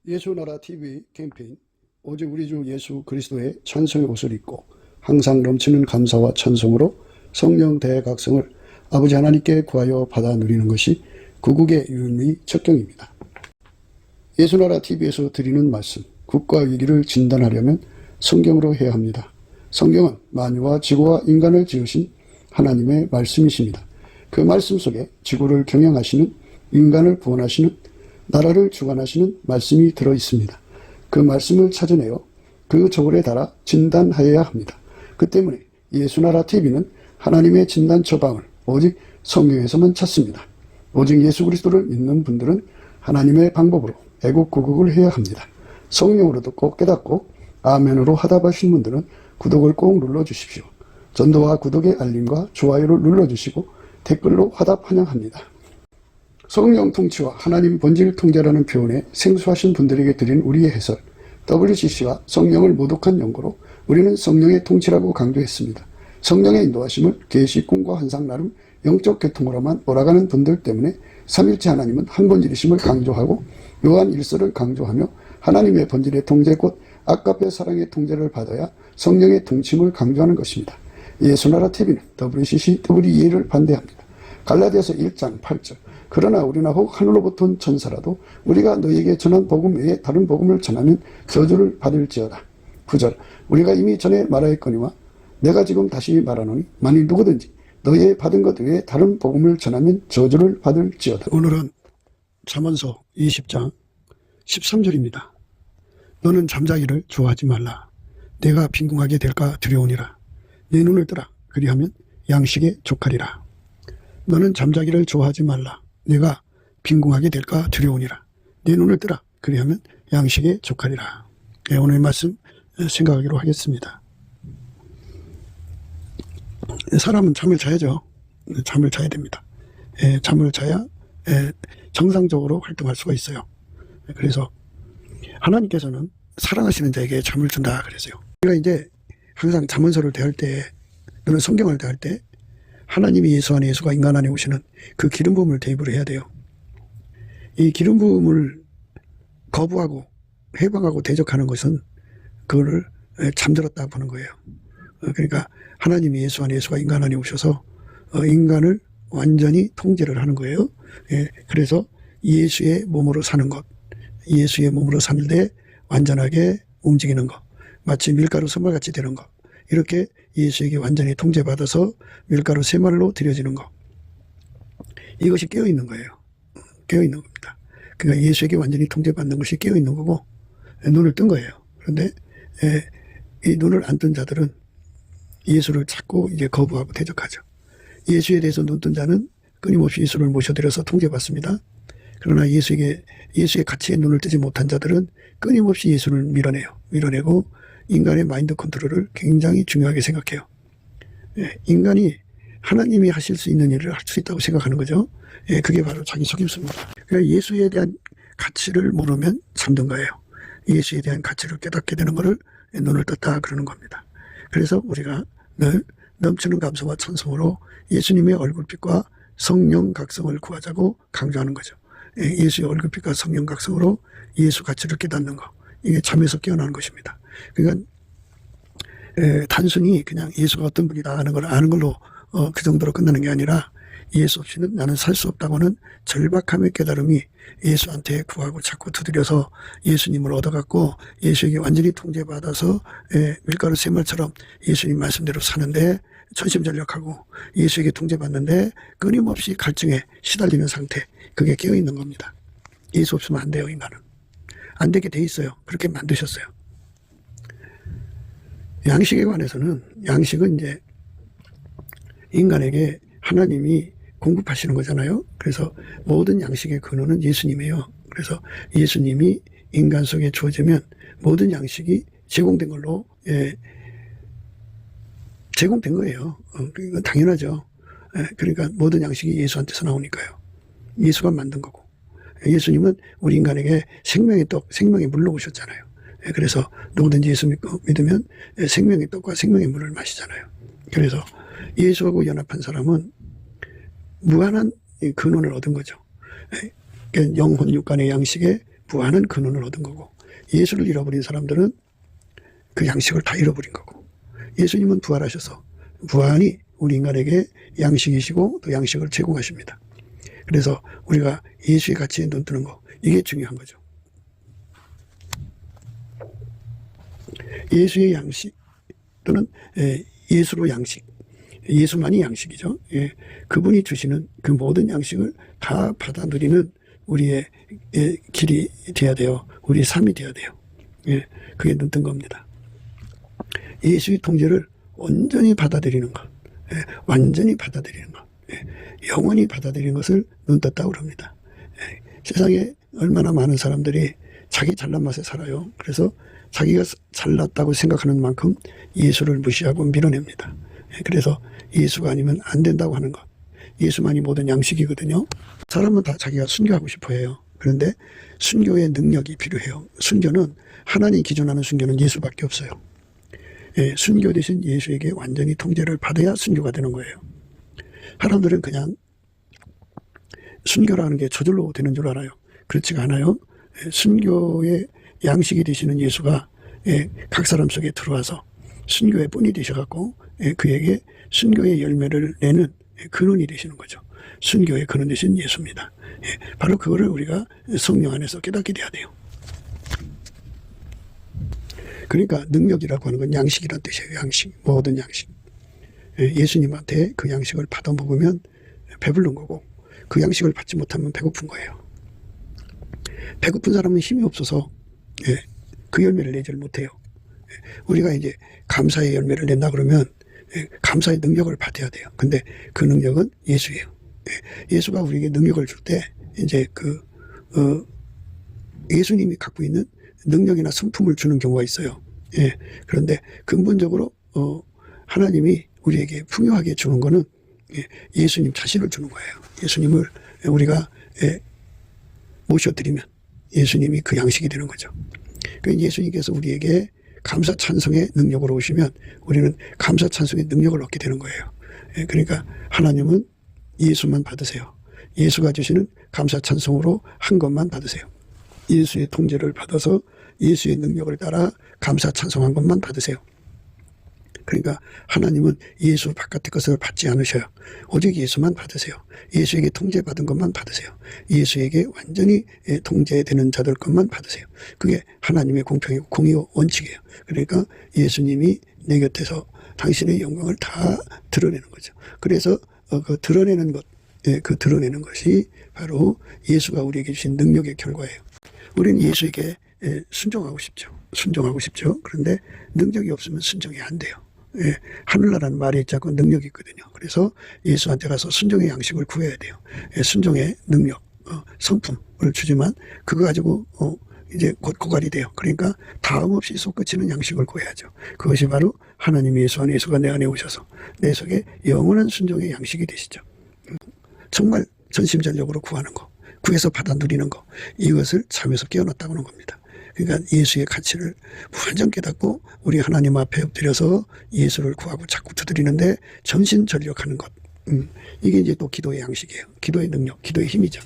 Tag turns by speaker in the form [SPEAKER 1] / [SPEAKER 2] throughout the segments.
[SPEAKER 1] 예수나라 TV 캠페인 오직 우리 주 예수 그리스도의 찬송의 옷을 입고 항상 넘치는 감사와 찬송으로 성령 대각성을 아버지 하나님께 구하여 받아 누리는 것이 구국의 유일무이 척경입니다. 예수나라 TV에서 드리는 말씀, 국가 위기를 진단하려면 성경으로 해야 합니다. 성경은 만유와 지구와 인간을 지으신 하나님의 말씀이십니다. 그 말씀 속에 지구를 경영하시는, 인간을 구원하시는, 나라를 주관하시는 말씀이 들어있습니다. 그 말씀을 찾아내어 그 저울에 달아 진단하여야 합니다. 그 때문에 예수나라 TV는 하나님의 진단 처방을 오직 성경에서만 찾습니다. 오직 예수 그리스도를 믿는 분들은 하나님의 방법으로 애국구국을 해야 합니다. 성령으로 듣고 깨닫고 아멘으로 화답하신 분들은 구독을 꼭 눌러주십시오. 전도와 구독의 알림과 좋아요를 눌러주시고 댓글로 화답 환영합니다. 성령 통치와 하나님 본질 통제라는 표현에 생소하신 분들에게 드린 우리의 해설, WCC가 성령을 모독한 연고로 우리는 성령의 통치라고 강조했습니다. 성령의 인도하심을 계시, 꿈과 환상 나름 영적 계통으로만 몰아가는 분들 때문에 삼일체 하나님은 한 본질이심을 강조하고 요한 1서를 강조하며 하나님의 본질의 통제 곧 아까페 사랑의 통제를 받아야 성령의 통치임을 강조하는 것입니다. 예수나라 TV는 WCC, WEA를 반대합니다. 갈라디아서 1장 8절 그러나 우리나 혹 하늘로부터 온 천사라도 우리가 너희에게 전한 복음 외에 다른 복음을 전하면 저주를 받을지어다. 9절 우리가 이미 전에 말하였거니와 내가 지금 다시 말하노니 만일 누구든지 너희의 받은 것 외에 다른 복음을 전하면 저주를 받을지어다. 오늘은 잠언서 20장 13절입니다. 너는 잠자기를 좋아하지 말라. 내가 빈궁하게 될까 두려우니라. 내 눈을 뜨라. 그리하면 양식에 족하리라. 너는 잠자기를 좋아하지 말라. 내가 빈궁하게 될까 두려우니라. 내 눈을 뜨라. 그리하면 양식에 족하리라. 네, 오늘 말씀 생각하기로 하겠습니다. 사람은 잠을 자야죠. 잠을 자야 됩니다. 잠을 자야 정상적으로 활동할 수가 있어요. 그래서 하나님께서는 사랑하시는 자에게 잠을 준다 그랬어요. 우리가 이제 항상 잠언서를 대할 때 또는 성경을 대할 때 하나님이 예수 안에 예수가 인간 안에 오시는 그 기름 부음을 대입을 해야 돼요. 이 기름 부음을 거부하고 해방하고 대적하는 것은 그거를 잠들었다 보는 거예요. 그러니까 하나님이 예수 안에 예수가 인간 안에 오셔서 인간을 완전히 통제를 하는 거예요. 그래서 예수의 몸으로 사는 것, 예수의 몸으로 사는데 완전하게 움직이는 것, 마치 밀가루 선물같이 되는 것, 이렇게 예수에게 완전히 통제받아서 밀가루 세말로 들여지는 것, 이것이 깨어있는 거예요. 깨어있는 겁니다. 그러니까 예수에게 완전히 통제받는 것이 깨어있는 거고 눈을 뜬 거예요. 그런데 이 눈을 안 뜬 자들은 예수를 찾고 이제 거부하고 대적하죠. 예수에 대해서 눈 뜬 자는 끊임없이 예수를 모셔드려서 통제받습니다. 그러나 예수의 가치에 눈을 뜨지 못한 자들은 끊임없이 예수를 밀어내고 인간의 마인드 컨트롤을 굉장히 중요하게 생각해요. 인간이 하나님이 하실 수 있는 일을 할 수 있다고 생각하는 거죠. 그게 바로 자기 속임수입니다. 그러니까 예수에 대한 가치를 모르면 잠든 거예요. 예수에 대한 가치를 깨닫게 되는 것을 눈을 떴다 그러는 겁니다. 그래서 우리가 늘 넘치는 감사와 찬송으로 예수님의 얼굴빛과 성령 각성을 구하자고 강조하는 거죠. 예수의 얼굴빛과 성령 각성으로 예수 가치를 깨닫는 것, 이게 잠에서 깨어나는 것입니다. 그러니까 단순히 그냥 예수가 어떤 분이다 하는 걸 아는 걸로 그 정도로 끝나는 게 아니라 예수 없이는 나는 살 수 없다고는 절박함의 깨달음이 예수한테 구하고 자꾸 두드려서 예수님을 얻어갖고 예수에게 완전히 통제받아서 밀가루 세말처럼 예수님 말씀대로 사는데 전심전력하고 예수에게 통제받는데 끊임없이 갈증에 시달리는 상태, 그게 깨어있는 겁니다. 예수 없으면 안 돼요. 인간은 안 되게 돼 있어요. 그렇게 만드셨어요. 양식에 관해서는 양식은 이제 인간에게 하나님이 공급하시는 거잖아요. 그래서 모든 양식의 근원은 예수님이에요. 그래서 예수님이 인간 속에 주어지면 모든 양식이 제공된 걸로 제공된 거예요. 이건 당연하죠. 그러니까 모든 양식이 예수한테서 나오니까요. 예수가 만든 거고 예수님은 우리 인간에게 생명의 떡, 생명의 물로 오셨잖아요. 그래서 누구든지 예수 믿으면 생명의 떡과 생명의 물을 마시잖아요. 그래서 예수하고 연합한 사람은 무한한 근원을 얻은 거죠. 영혼 육간의 양식에 부활은 근원을 얻은 거고, 예수를 잃어버린 사람들은 그 양식을 다 잃어버린 거고, 예수님은 부활하셔서 부활이 우리 인간에게 양식이시고 또 양식을 제공하십니다. 그래서 우리가 예수의 가치에 눈 뜨는 거, 이게 중요한 거죠. 예수의 양식 또는 예수로 양식, 예수만이 양식이죠. 예, 그분이 주시는 그 모든 양식을 다 받아 누리는 우리의 길이 돼야 돼요. 우리의 삶이 돼야 돼요. 예, 그게 눈 뜬 겁니다. 예수의 통제를 온전히 받아들이는 것, 예, 완전히 받아들이는 것, 예, 영원히 받아들이는 것을 눈 떴다고 합니다. 예, 세상에 얼마나 많은 사람들이 자기 잘난 맛에 살아요. 그래서 자기가 잘났다고 생각하는 만큼 예수를 무시하고 밀어냅니다. 예, 그래서 예수가 아니면 안 된다고 하는 것, 예수만이 모든 양식이거든요. 사람은 다 자기가 순교하고 싶어 해요. 그런데 순교의 능력이 필요해요. 순교는, 하나님 기존하는 순교는 예수밖에 없어요. 예, 순교 대신 예수에게 완전히 통제를 받아야 순교가 되는 거예요. 사람들은 그냥 순교라는 게 저절로 되는 줄 알아요. 그렇지가 않아요. 예, 순교의 양식이 되시는 예수가 각 사람 속에 들어와서 순교의 본이 되셔갖고 그에게 순교의 열매를 내는 근원이 되시는 거죠. 순교의 근원 되신 예수입니다. 바로 그거를 우리가 성령 안에서 깨닫게 돼야 돼요. 그러니까 능력이라고 하는 건 양식이란 뜻이에요. 양식, 모든 양식. 예수님한테 그 양식을 받아 먹으면 배부른 거고, 그 양식을 받지 못하면 배고픈 거예요. 배고픈 사람은 힘이 없어서 그 열매를 내지를 못해요. 우리가 이제 감사의 열매를 낸다 그러면 감사의 능력을 받아야 돼요. 근데 그 능력은 예수예요. 예수가 우리에게 능력을 줄 때 이제 예수님이 갖고 있는 능력이나 성품을 주는 경우가 있어요. 그런데 근본적으로 하나님이 우리에게 풍요하게 주는 거는 예수님 자신을 주는 거예요. 예수님을 우리가 모셔드리면 예수님이 그 양식이 되는 거죠. 그러니까 예수님께서 우리에게 감사 찬송의 능력으로 오시면 우리는 감사 찬송의 능력을 얻게 되는 거예요. 그러니까 하나님은 예수만 받으세요. 예수가 주시는 감사 찬송으로 한 것만 받으세요. 예수의 통제를 받아서 예수의 능력을 따라 감사 찬송한 것만 받으세요. 그러니까 하나님은 예수 바깥의 것을 받지 않으셔요. 오직 예수만 받으세요. 예수에게 통제받은 것만 받으세요. 예수에게 완전히 통제되는 자들 것만 받으세요. 그게 하나님의 공평이고 공의의 원칙이에요. 그러니까 예수님이 내 곁에서 당신의 영광을 다 드러내는 거죠. 그래서 그 드러내는 것, 그 드러내는 것이 바로 예수가 우리에게 주신 능력의 결과예요. 우리는 예수에게 순종하고 싶죠. 순종하고 싶죠. 그런데 능력이 없으면 순종이 안 돼요. 하늘나라는 말이 있지 않고 능력이 있거든요. 그래서 예수한테 가서 순종의 양식을 구해야 돼요. 순종의 능력, 성품을 주지만 그거 가지고 이제 곧 고갈이 돼요. 그러니까 다음 없이 솟구치는 양식을 구해야죠. 그것이 바로 하나님 예수 안에, 예수가 내 안에 오셔서 내 속에 영원한 순종의 양식이 되시죠. 정말 전심전력으로 구하는 거, 구해서 받아 누리는 거, 이것을 잠에서 깨어났다고 하는 겁니다. 그러니까 예수의 가치를 완전 깨닫고 우리 하나님 앞에 엎드려서 예수를 구하고 자꾸 두드리는데 전신전력하는 것. 이게 이제 또 기도의 양식이에요. 기도의 능력, 기도의 힘이죠.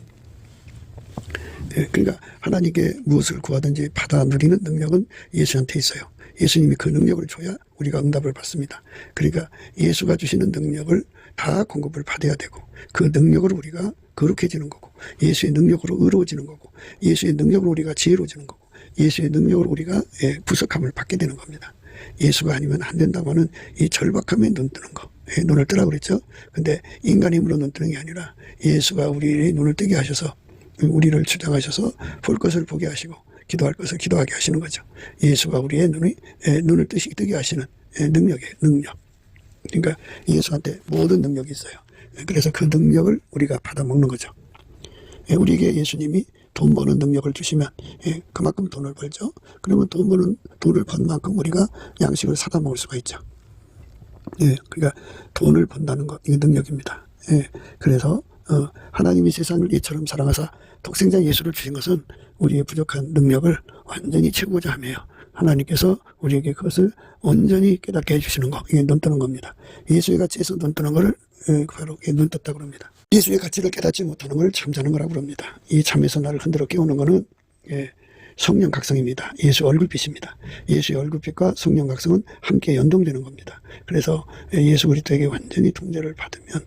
[SPEAKER 1] 그러니까 하나님께 무엇을 구하든지 받아 누리는 능력은 예수한테 있어요. 예수님이 그 능력을 줘야 우리가 응답을 받습니다. 그러니까 예수가 주시는 능력을 다 공급을 받아야 되고, 그 능력으로 우리가 거룩해지는 거고, 예수의 능력으로 의로워지는 거고, 예수의 능력으로 우리가 지혜로워지는 거고, 예수의 능력으로 우리가 부석함을 받게 되는 겁니다. 예수가 아니면 안 된다고 하는 이 절박함에 눈 뜨는 거, 눈을 뜨라고 그랬죠. 근데 인간의 힘으로 눈 뜨는 게 아니라 예수가 우리의 눈을 뜨게 하셔서, 우리를 주장하셔서 볼 것을 보게 하시고 기도할 것을 기도하게 하시는 거죠. 예수가 우리의 눈을 뜨게 하시는 능력이에요. 능력. 그러니까 예수한테 모든 능력이 있어요. 그래서 그 능력을 우리가 받아먹는 거죠. 우리에게 예수님이 돈 버는 능력을 주시면 그만큼 돈을 벌죠. 그러면 돈을 번 만큼 우리가 양식을 사다 먹을 수가 있죠. 그러니까 돈을 번다는 것, 이게 능력입니다. 그래서 하나님이 세상을 이처럼 사랑하사 독생자 예수를 주신 것은 우리의 부족한 능력을 완전히 채우고자 하며요. 하나님께서 우리에게 그것을 온전히 깨닫게 해주시는 거, 이게 눈 뜨는 겁니다. 예수의 가치에서 눈 뜨는 것을 바로 눈 떴다고 합니다. 예수의 가치를 깨닫지 못하는 걸 잠자는 거라고 합니다. 이 잠에서 나를 흔들어 깨우는 거는 성령 각성입니다. 예수 얼굴빛입니다. 예수의 얼굴빛과 성령 각성은 함께 연동되는 겁니다. 그래서 예수 그리스도에게 완전히 통제를 받으면,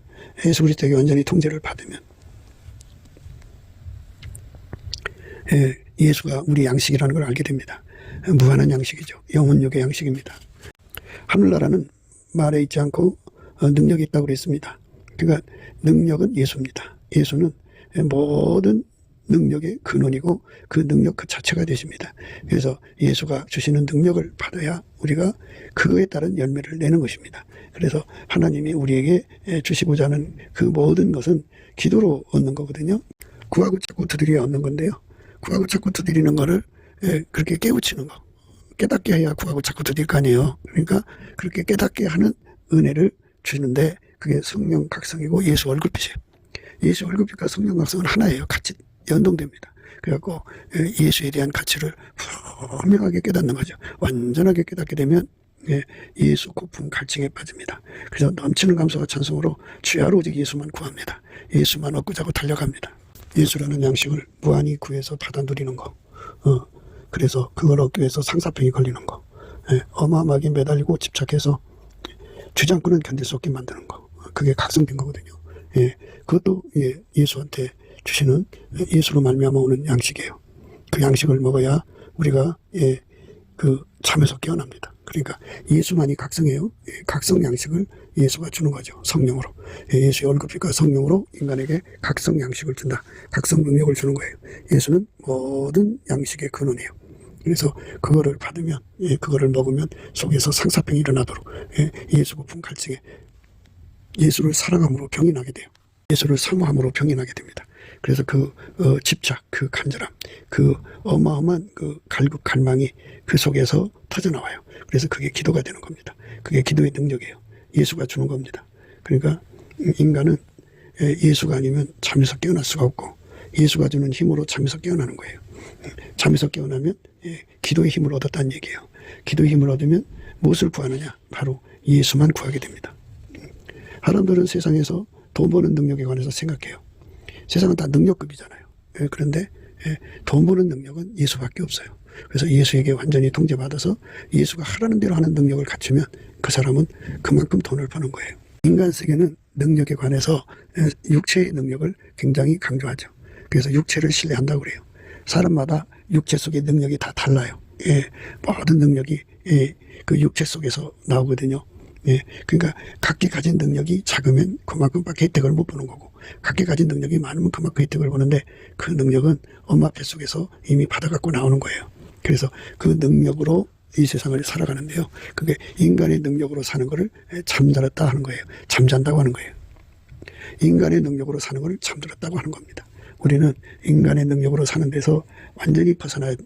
[SPEAKER 1] 예수가 우리 양식이라는 걸 알게 됩니다. 무한한 양식이죠. 영혼육의 양식입니다. 하늘나라는 말에 있지 않고 능력이 있다고 그랬습니다. 그러니까 능력은 예수입니다. 예수는 모든 능력의 근원이고 그 능력 그 자체가 되십니다. 그래서 예수가 주시는 능력을 받아야 우리가 그거에 따른 열매를 내는 것입니다. 그래서 하나님이 우리에게 주시고자 하는 그 모든 것은 기도로 얻는 거거든요. 구하고 찾고 두드려 얻는 건데요. 구하고 찾고 두드리는 거를 그렇게 깨우치는 거, 깨닫게 해야 구하고 찾고 두드릴 거 아니에요. 그러니까 그렇게 깨닫게 하는 은혜를 주는데 그게 성령 각성이고 예수 얼굴빛이에요. 예수 얼굴빛과 성령 각성은 하나예요. 같이 연동됩니다. 그래갖고 예수에 대한 가치를 분명하게 깨닫는 거죠. 완전하게 깨닫게 되면 예수 고품 갈증에 빠집니다. 그래서 넘치는 감사와 찬송으로 주야로 오직 예수만 구합니다. 예수만 얻고 자고 달려갑니다. 예수라는 양식을 무한히 구해서 받아 누리는 거. 그래서 그걸 얻기 위해서 상사병이 걸리는 거. 어마어마하게 매달리고 집착해서 주장꾼은 견딜 수 없게 만드는 거. 그게 각성된 거거든요. 그것도 예수한테 주시는 예수로 말미암아 오는 양식이에요. 그 양식을 먹어야 우리가 그 잠에서 깨어납니다. 그러니까 예수만이 각성해요. 각성 양식을 예수가 주는 거죠. 성령으로. 예수의 얼굴빛과 성령으로 인간에게 각성 양식을 준다. 각성 능력을 주는 거예요. 예수는 모든 양식의 근원이에요. 그래서 그거를 받으면, 그거를 먹으면 속에서 상사병이 일어나도록 예수 고품 갈증에 예수를 사랑함으로 병이 나게 돼요. 예수를 사모함으로 병이 나게 됩니다. 그래서 그 집착, 그 간절함, 그 어마어마한 그 갈급 갈망이 그 속에서 터져나와요. 그래서 그게 기도가 되는 겁니다. 그게 기도의 능력이에요. 예수가 주는 겁니다. 그러니까 인간은 예수가 아니면 잠에서 깨어날 수가 없고 예수가 주는 힘으로 잠에서 깨어나는 거예요. 잠에서 깨어나면 기도의 힘을 얻었다는 얘기예요. 기도의 힘을 얻으면 무엇을 구하느냐? 바로 예수만 구하게 됩니다. 사람들은 세상에서 돈 버는 능력에 관해서 생각해요. 세상은 다 능력급이잖아요. 그런데 돈 버는 능력은 예수밖에 없어요. 그래서 예수에게 완전히 통제받아서 예수가 하라는 대로 하는 능력을 갖추면 그 사람은 그만큼 돈을 버는 거예요. 인간 세계는 능력에 관해서 육체의 능력을 굉장히 강조하죠. 그래서 육체를 신뢰한다고 그래요. 사람마다 육체 속의 능력이 다 달라요. 모든 능력이 그 육체 속에서 나오거든요. 그러니까 각기 가진 능력이 작으면 그만큼밖에 혜택을 못 보는 거고 각기 가진 능력이 많으면 그만큼 혜택을 보는데 그 능력은 엄마 뱃속에서 이미 받아갖고 나오는 거예요. 그래서 그 능력으로 이 세상을 살아가는데요. 그게 인간의 능력으로 사는 거를 잠들었다 하는 거예요. 잠잔다고 하는 거예요. 인간의 능력으로 사는 걸 잠들었다고 하는 겁니다. 우리는 인간의 능력으로 사는 데서 완전히 벗어나는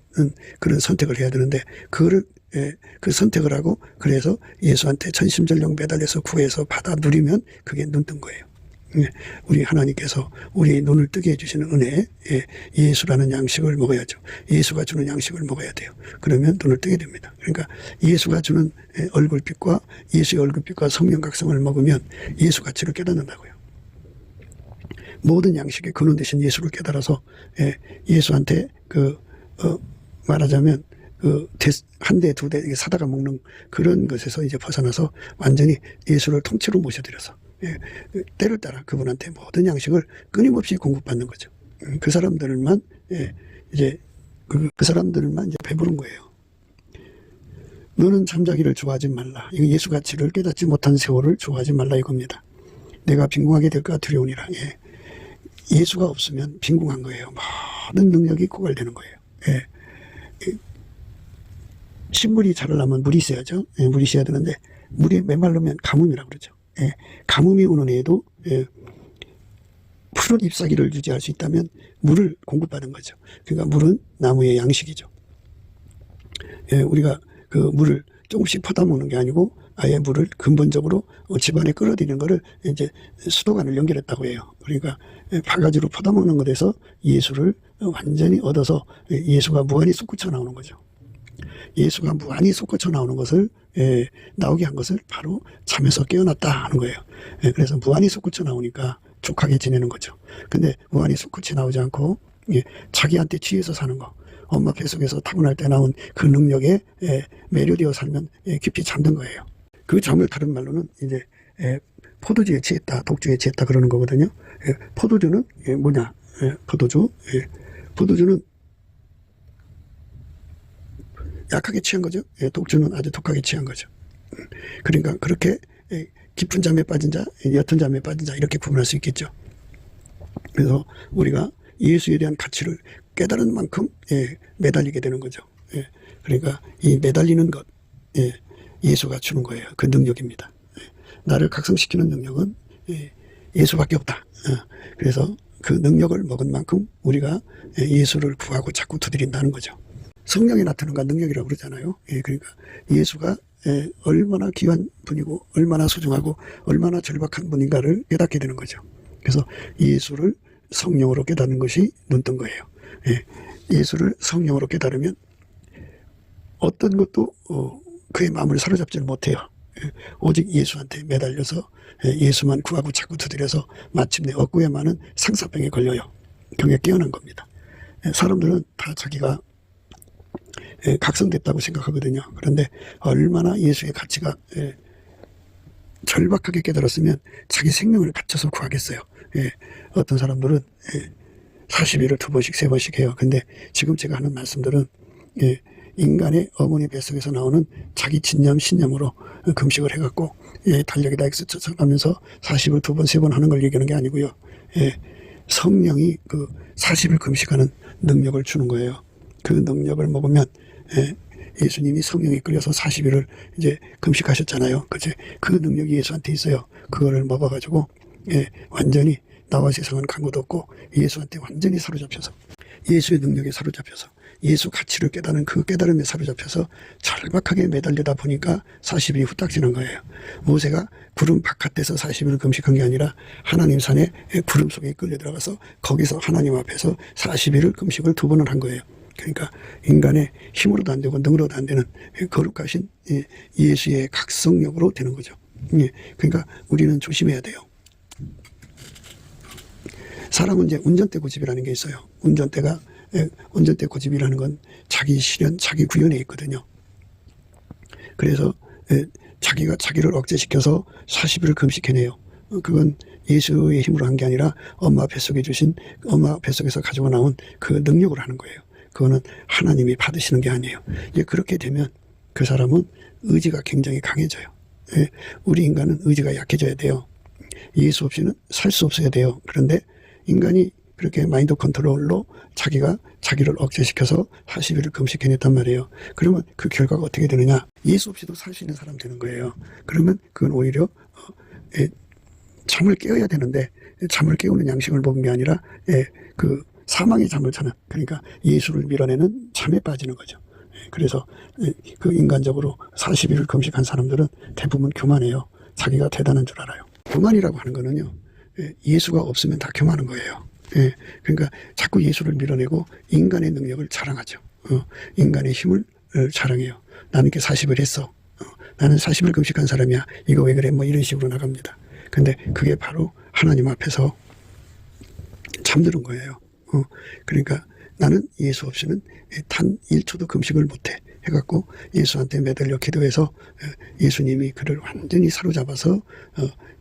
[SPEAKER 1] 그런 선택을 해야 되는데 그거를 그 선택을 하고 그래서 예수한테 전심전력 매달려서 구해서 받아 누리면 그게 눈뜬 거예요. 우리 하나님께서 우리 눈을 뜨게 해주시는 은혜, 예수라는 양식을 먹어야죠. 예수가 주는 양식을 먹어야 돼요. 그러면 눈을 뜨게 됩니다. 그러니까 예수가 주는 얼굴빛과 예수의 얼굴빛과 성령 각성을 먹으면 예수 가치를 깨닫는다고요. 모든 양식의 근원 되신 예수를 깨달아서 예수한테 말하자면 한 대, 두 대 사다가 먹는 그런 것에서 이제 벗어나서 완전히 예수를 통째로 모셔드려서 때를 따라 그분한테 모든 양식을 끊임없이 공급받는 거죠. 그 사람들만 이제 그 사람들만 이제 배부른 거예요. 너는 잠자기를 좋아하지 말라. 이거 예수 가치를 깨닫지 못한 세월을 좋아하지 말라 이겁니다. 내가 빈궁하게 될까 두려우니라. 예수가 없으면 빈궁한 거예요. 모든 능력이 고갈되는 거예요. 식물이 자라려면 물이 있어야죠. 물이 있어야 되는데 물이 메말르면 가뭄이라고 그러죠. 가뭄이 오는 해에도 푸른 잎사귀를 유지할 수 있다면 물을 공급받은 거죠. 그러니까 물은 나무의 양식이죠. 우리가 그 물을 조금씩 퍼다 먹는 게 아니고 아예 물을 근본적으로 집안에 끌어들이는 거를 이제 수도관을 연결했다고 해요. 그러니까 바가지로 퍼다 먹는 것에서 예수를 완전히 얻어서 예수가 무한히 솟구쳐 나오는 거죠. 예수가 무한히 솟구쳐 나오는 것을 나오게 한 것을 바로 잠에서 깨어났다 하는 거예요. 그래서 무한히 솟구쳐 나오니까 족하게 지내는 거죠. 근데 무한히 솟구쳐 나오지 않고 자기한테 취해서 사는 거, 엄마 뱃속에서 타고날 때 나온 그 능력에 매료되어 살면 깊이 잠든 거예요. 그 잠을 다른 말로는 이제 포도주에 취했다, 독주에 취했다 그러는 거거든요. 포도주는 뭐냐? 포도주는 약하게 취한 거죠. 독주는 아주 독하게 취한 거죠. 그러니까 그렇게 깊은 잠에 빠진 자, 옅은 잠에 빠진 자 이렇게 구분할 수 있겠죠. 그래서 우리가 예수에 대한 가치를 깨달은 만큼 매달리게 되는 거죠. 그러니까 이 매달리는 것, 예수가 주는 거예요. 그 능력입니다. 나를 각성시키는 능력은 예수밖에 없다. 그래서 그 능력을 먹은 만큼 우리가 예수를 구하고 자꾸 두드린다는 거죠. 성령이 나타나는 건 능력이라고 그러잖아요. 그러니까 예수가 얼마나 귀한 분이고 얼마나 소중하고 얼마나 절박한 분인가를 깨닫게 되는 거죠. 그래서 예수를 성령으로 깨닫는 것이 눈뜬 거예요. 예수를 성령으로 깨달으면 어떤 것도 그의 마음을 사로잡지를 못해요. 오직 예수한테 매달려서 예수만 구하고 자꾸 두드려서 마침내 얻고야 마는 상사병에 걸려요. 병에 깨어난 겁니다. 사람들은 다 자기가 각성됐다고 생각하거든요. 그런데 얼마나 예수의 가치가 절박하게 깨달았으면 자기 생명을 바쳐서 구하겠어요. 어떤 사람들은 40일을 2번씩 3번씩 해요. 근데 지금 제가 하는 말씀들은 인간의 어머니 뱃속에서 나오는 자기 진념 신념으로 금식을 해갖고 달력에다 X 쳐가면서 40을 2번 3번 하는 걸 얘기하는 게 아니고요. 성령이 그 40일 금식하는 능력을 주는 거예요. 그 능력을 먹으면 예수님이 성령이 끌려서 40일을 이제 금식하셨잖아요. 그치? 그 능력이 예수한테 있어요. 그거를 먹어가지고 완전히 나와 세상은 간 곳 없고 예수한테 완전히 사로잡혀서 예수의 능력에 사로잡혀서 예수 가치를 깨닫는 그 깨달음에 사로잡혀서 절박하게 매달리다 보니까 40일이 후딱 지난 거예요. 모세가 구름 바깥에서 40일을 금식한 게 아니라 하나님 산에 구름 속에 끌려 들어가서 거기서 하나님 앞에서 40일을 금식을 2번을 한 거예요. 그러니까 인간의 힘으로도 안 되고 능으로도 안 되는 거룩하신 예수의 각성력으로 되는 거죠. 그러니까 우리는 조심해야 돼요. 사람은 이제 운전대 고집이라는 게 있어요. 운전대 고집이라는 건 자기 실현, 자기 구현에 있거든요. 그래서 자기가 자기를 억제시켜서 40일을 금식해내요. 그건 예수의 힘으로 한 게 아니라 엄마 뱃속에서 가지고 나온 그 능력으로 하는 거예요. 그거는 하나님이 받으시는 게 아니에요. 이제 그렇게 되면 그 사람은 의지가 굉장히 강해져요. 우리 인간은 의지가 약해져야 돼요. 예수 없이는 살 수 없어야 돼요. 그런데 인간이 그렇게 마인드 컨트롤로 자기가 자기를 억제시켜서 40일을 금식해냈단 말이에요. 그러면 그 결과가 어떻게 되느냐? 예수 없이도 살 수 있는 사람 되는 거예요. 그러면 그건 오히려 잠을 깨어야 되는데 잠을 깨우는 양식을 먹은 게 아니라 그 사망의 잠을 자는, 그러니까 예수를 밀어내는 잠에 빠지는 거죠. 그래서 그 인간적으로 40일을 금식한 사람들은 대부분 교만해요. 자기가 대단한 줄 알아요. 교만이라고 하는 거는요, 예수가 없으면 다 교만한 거예요. 그러니까 자꾸 예수를 밀어내고 인간의 능력을 자랑하죠. 인간의 힘을 자랑해요. 나는 이렇게 40을 했어. 나는 40을 금식한 사람이야. 이거 왜 그래? 뭐 이런 식으로 나갑니다. 근데 그게 바로 하나님 앞에서 잠드는 거예요. 그러니까 나는 예수 없이는 단 1초도 금식을 못해 해갖고 예수한테 매달려 기도해서 예수님이 그를 완전히 사로잡아서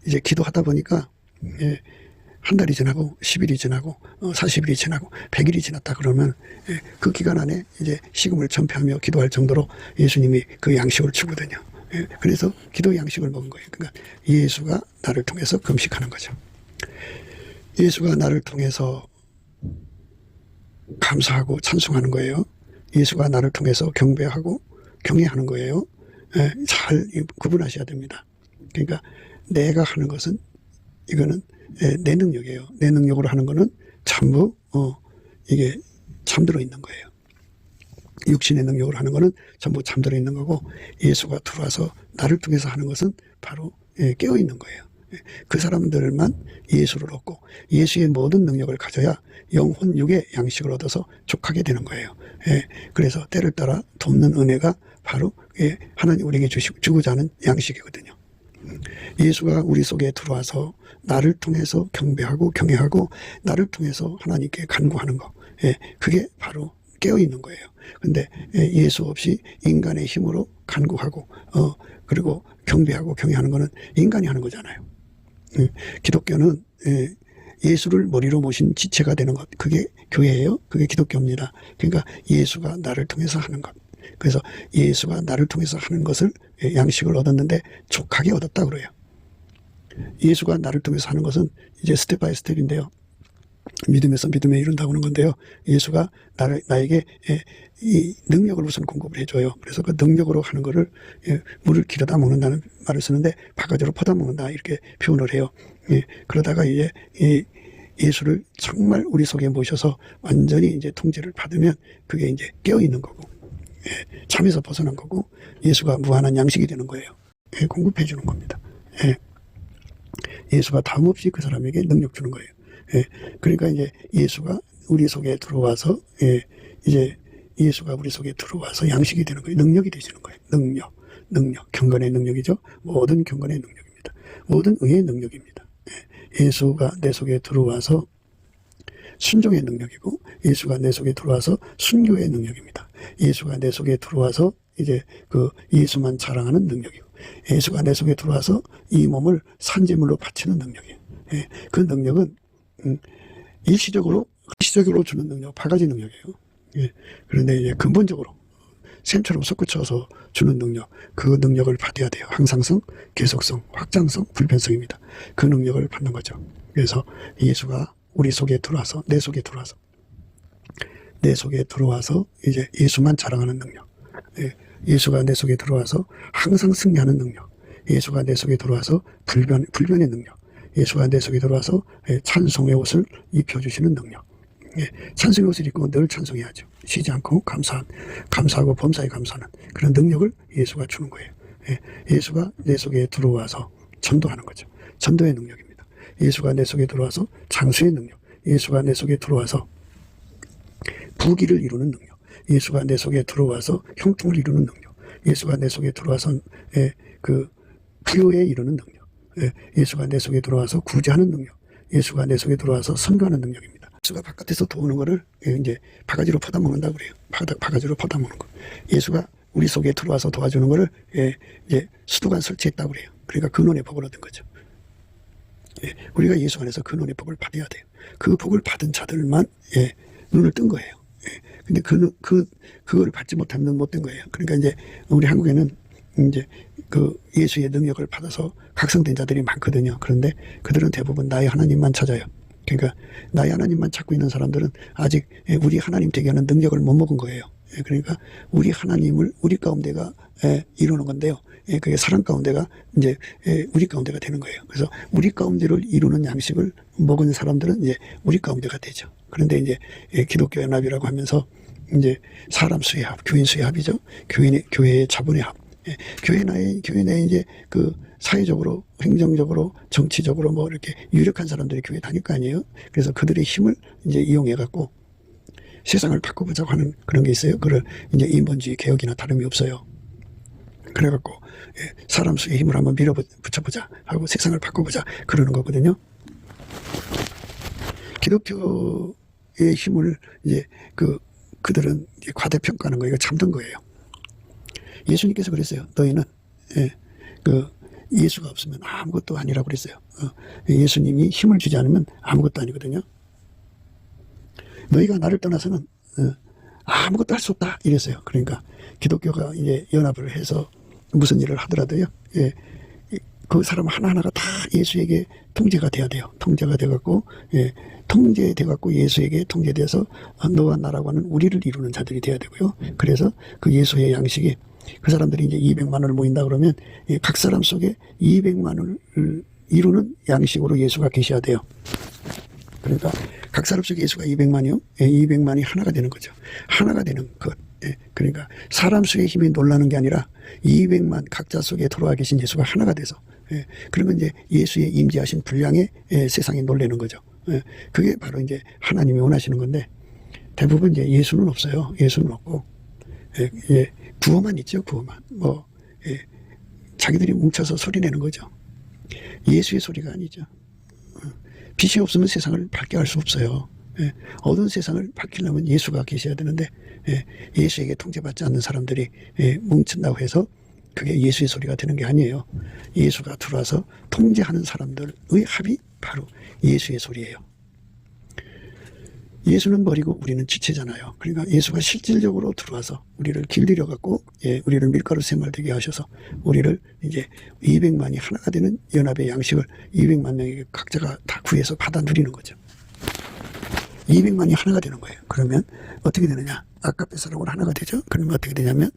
[SPEAKER 1] 이제 기도하다 보니까 한 달이 지나고 10일이 지나고 40일이 지나고 100일이 지났다 그러면 그 기간 안에 이제 식음을 전폐하며 기도할 정도로 예수님이 그 양식을 주거든요. 그래서 기도 양식을 먹은 거예요. 그러니까 예수가 나를 통해서 금식하는 거죠. 예수가 나를 통해서 감사하고 찬송하는 거예요. 예수가 나를 통해서 경배하고 경외하는 거예요. 잘 구분하셔야 됩니다. 그러니까 내가 하는 것은 이거는 내 능력이에요. 내 능력으로 하는 거는 전부 이게 잠들어 있는 거예요. 육신의 능력으로 하는 거는 전부 잠들어 있는 거고, 예수가 들어와서 나를 통해서 하는 것은 바로 깨어 있는 거예요. 그 사람들만 예수를 얻고 예수의 모든 능력을 가져야 영혼 육의 양식을 얻어서 족하게 되는 거예요. 그래서 때를 따라 돕는 은혜가 바로 하나님 우리에게 주고자 하는 양식이거든요. 예수가 우리 속에 들어와서 나를 통해서 경배하고 경외하고 나를 통해서 하나님께 간구하는 거, 그게 바로 깨어 있는 거예요. 근데 예수 없이 인간의 힘으로 간구하고 그리고 경배하고 경외하는 거는 인간이 하는 거잖아요. 기독교는 예수를 머리로 모신 지체가 되는 것, 그게 교회예요. 그게 기독교입니다. 그러니까 예수가 나를 통해서 하는 것. 그래서 예수가 나를 통해서 하는 것을 양식을 얻었는데 족하게 얻었다 그래요. 예수가 나를 통해서 하는 것은 이제 스텝 바이 스텝인데요. 믿음에서 믿음에 이른다고 하는 건데요. 예수가 나에게 이 능력을 우선 공급을 해줘요. 그래서 그 능력으로 하는 거를 물을 기르다 먹는다는 말을 쓰는데 바가지로 퍼다 먹는다 이렇게 표현을 해요. 그러다가 이제 예수를 정말 우리 속에 모셔서 완전히 이제 통제를 받으면 그게 이제 깨어 있는 거고 잠에서 벗어난 거고 예수가 무한한 양식이 되는 거예요. 공급해 주는 겁니다. 예수가 다음 없이 그 사람에게 능력 주는 거예요. 그러니까 이제 예수가 우리 속에 들어와서 이제 예수가 우리 속에 들어와서 양식이 되는 거예요. 능력이 되시는 거예요. 능력, 경건의 능력이죠. 모든 경건의 능력입니다. 모든 의의 능력입니다. 예수가 내 속에 들어와서 순종의 능력이고 예수가 내 속에 들어와서 순교의 능력입니다. 예수가 내 속에 들어와서 이제 그 예수만 자랑하는 능력이고 예수가 내 속에 들어와서 이 몸을 산제물로 바치는 능력이에요. 그 능력은 일시적으로 주는 능력, 바가지 능력이에요. 그런데 이제 근본적으로 샘처럼 솟구쳐서 주는 능력, 그 능력을 받아야 돼요. 항상성, 계속성, 확장성, 불변성입니다. 그 능력을 받는 거죠. 그래서 예수가 우리 속에 들어와서 내 속에 들어와서 이제 예수만 자랑하는 능력, 예수가 내 속에 들어와서 항상 승리하는 능력, 예수가 내 속에 들어와서 불변의 능력, 예수가 내 속에 들어와서 찬송의 옷을 입혀주시는 능력. 찬송의 옷을 입고 늘 찬송해야죠. 쉬지 않고 감사하고 범사에 감사하는 그런 능력을 예수가 주는 거예요. 예수가 내 속에 들어와서 전도하는 거죠. 전도의 능력입니다. 예수가 내 속에 들어와서 장수의 능력, 예수가 내 속에 들어와서 부귀를 이루는 능력, 예수가 내 속에 들어와서 형통을 이루는 능력, 예수가 내 속에 들어와서 그 부요에 이루는 능력, 예수가 내 속에 들어와서 구제하는 능력, 예수가 내 속에 들어와서 선교하는 능력입니다. 예수가 바깥에서 도우는 거를 이제 바가지로 퍼다 먹는다고 그래요. 바가지로 퍼다 먹는 거. 예수가 우리 속에 들어와서 도와주는 거를 이제 수도관 설치했다고 그래요. 그러니까 근원의 복을 얻은 거죠. 우리가 예수 안에서 근원의 복을 받아야 돼요. 그 복을 받은 자들만 눈을 뜬 거예요. 근데 그걸 받지 못하면 눈 못 뜬 거예요. 그러니까 이제 우리 한국에는 이제 그 예수의 능력을 받아서 각성된 자들이 많거든요. 그런데 그들은 대부분 나의 하나님만 찾아요. 그러니까 나의 하나님만 찾고 있는 사람들은 아직 우리 하나님 되게 하는 능력을 못 먹은 거예요. 그러니까 우리 하나님을 우리 가운데가 이루는 건데요. 그게 사람 가운데가 이제 우리 가운데가 되는 거예요. 그래서 우리 가운데를 이루는 양식을 먹은 사람들은 이제 우리 가운데가 되죠. 그런데 이제 기독교 연합이라고 하면서 이제 사람 수의 합, 교인 수의 합이죠. 교회의 자본의 합. 교회 내에 이제 그 사회적으로, 행정적으로, 정치적으로 뭐 이렇게 유력한 사람들이 교회 다닐 거 아니에요. 그래서 그들의 힘을 이제 이용해갖고 세상을 바꿔보자고 하는 그런 게 있어요. 그걸 이제 인본주의 개혁이나 다름이 없어요. 그래갖고 사람 수의 힘을 한번 밀어붙여보자 하고 세상을 바꿔보자 그러는 거거든요. 기독교의 힘을 이제 그들은 이제 과대평가하는 거예요. 이거 잠든 거예요. 예수님께서 그랬어요. 너희는 예수가 없으면 아무것도 아니라고 그랬어요. 예수님이 힘을 주지 않으면 아무것도 아니거든요. 너희가 나를 떠나서는 아무것도 할 수 없다 이랬어요. 그러니까 기독교가 이제 연합을 해서 무슨 일을 하더라도요. 그 사람 하나하나가 다 예수에게 통제가 돼야 돼요. 통제가 돼갖고 통제돼갖고 예수에게 통제돼서 너와 나라고 하는 우리를 이루는 자들이 돼야 되고요. 그래서 그 예수의 양식이 그 사람들이 이제 200만원을 모인다 그러면 각 사람 속에 200만원을 이루는 양식으로 예수가 계셔야 돼요. 그러니까 각 사람 속에 예수가 200만이요. 200만이 하나가 되는 거죠. 하나가 되는 것. 그러니까 사람 수의 힘이 놀라는 게 아니라 200만 각자 속에 들어와 계신 예수가 하나가 돼서 그러면 이제 예수의 임재하신 분량에 세상이 놀라는 거죠. 그게 바로 이제 하나님이 원하시는 건데 대부분 이제 예수는 없어요. 예수는 없고 구호만 있죠. 구호만 자기들이 뭉쳐서 소리 내는 거죠. 예수의 소리가 아니죠. 빛이 없으면 세상을 밝게 할 수 없어요. 예, 어두운 세상을 밝히려면 예수가 계셔야 되는데 예, 예수에게 통제받지 않는 사람들이 뭉친다고 해서 그게 예수의 소리가 되는 게 아니에요. 예수가 들어와서 통제하는 사람들의 합이 바로 예수의 소리예요. 예수는 머리고 우리는 지체잖아요. 그러니까 예수가 실질적으로 들어와서 우리를 길들여 갖고 우리를 밀가루 샘말 되게 하셔서 우리를 이제 200만이 하나가 되는 연합의 양식을 200만 명에게 각자가 다 구해서 받아 누리는 거죠. 200만이 하나가 되는 거예요. 그러면 어떻게 되느냐? 아까페 사람으로 하나가 되죠. 그러면 어떻게 되냐면